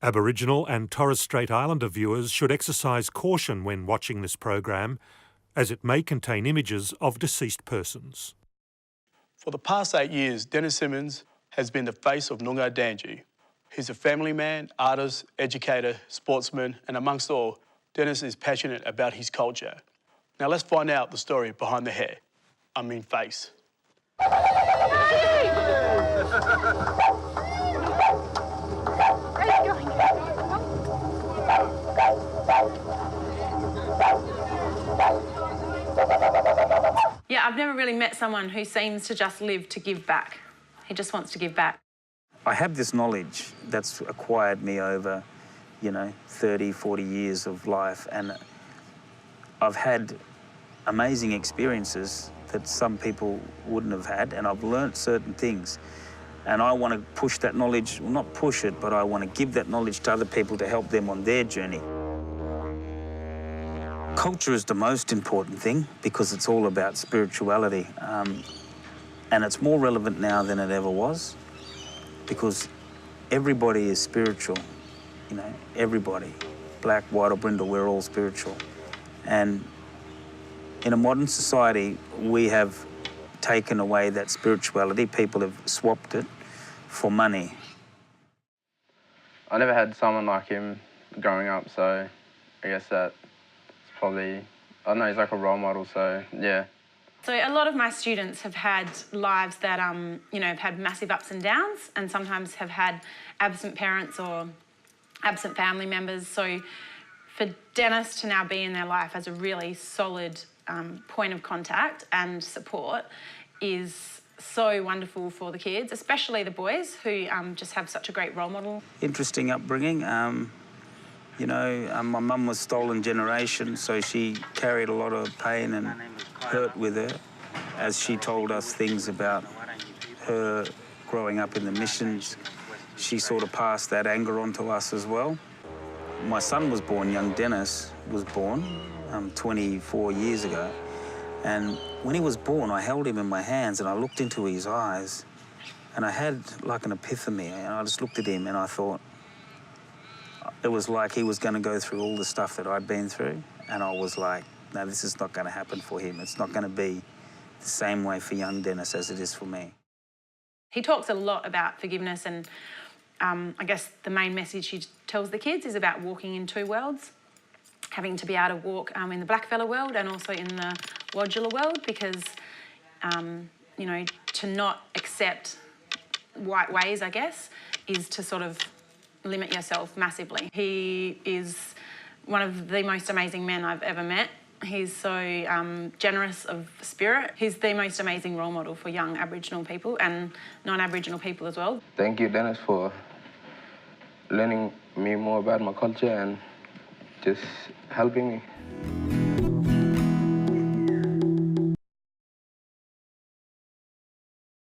Aboriginal and Torres Strait Islander viewers should exercise caution when watching this program, as it may contain images of deceased persons. For the past 8 years, Dennis Simmons has been the face of Noongar Dandjoo. He's a family man, artist, educator, sportsman, and amongst all, Dennis is passionate about his culture. Now let's find out the story behind the hair. I mean face. Yeah, I've never really met someone who seems to just live to give back. He just wants to give back. I have this knowledge that's acquired me over, 30, 40 years of life, and I've had amazing experiences that some people wouldn't have had, and I've learnt certain things. And I want to push that knowledge, well, not push it, but I want to give that knowledge to other people to help them on their journey. Culture is the most important thing because it's all about spirituality. And it's more relevant now than it ever was because everybody is spiritual, everybody. Black, white or brindle, we're all spiritual. And in a modern society, we have taken away that spirituality. People have swapped it for money. I never had someone like him growing up, so I guess that's probably, I don't know, he's like a role model, so yeah. So a lot of my students have had lives that, have had massive ups and downs, and sometimes have had absent parents or absent family members. So for Dennis to now be in their life as a really solid point of contact and support is so wonderful for the kids, especially the boys who just have such a great role model. Interesting upbringing. My mum was stolen generation, so she carried a lot of pain and hurt with her as she told us things about her growing up in the missions. She sort of passed that anger on to us as well. My son was born, young Dennis was born 24 years ago. And when he was born, I held him in my hands and I looked into his eyes and I had like an epiphany, and I just looked at him and I thought, it was like he was going to go through all the stuff that I'd been through, and I was like, no, this is not going to happen for him. It's not going to be the same way for young Dennis as it is for me. He talks a lot about forgiveness, and I guess the main message he tells the kids is about walking in two worlds, having to be able to walk in the blackfella world and also in the Wodjula world, because, to not accept white ways, I guess, is to sort of limit yourself massively. He is one of the most amazing men I've ever met. He's so generous of spirit. He's the most amazing role model for young Aboriginal people and non-Aboriginal people as well. Thank you, Dennis, for learning me more about my culture and just helping me.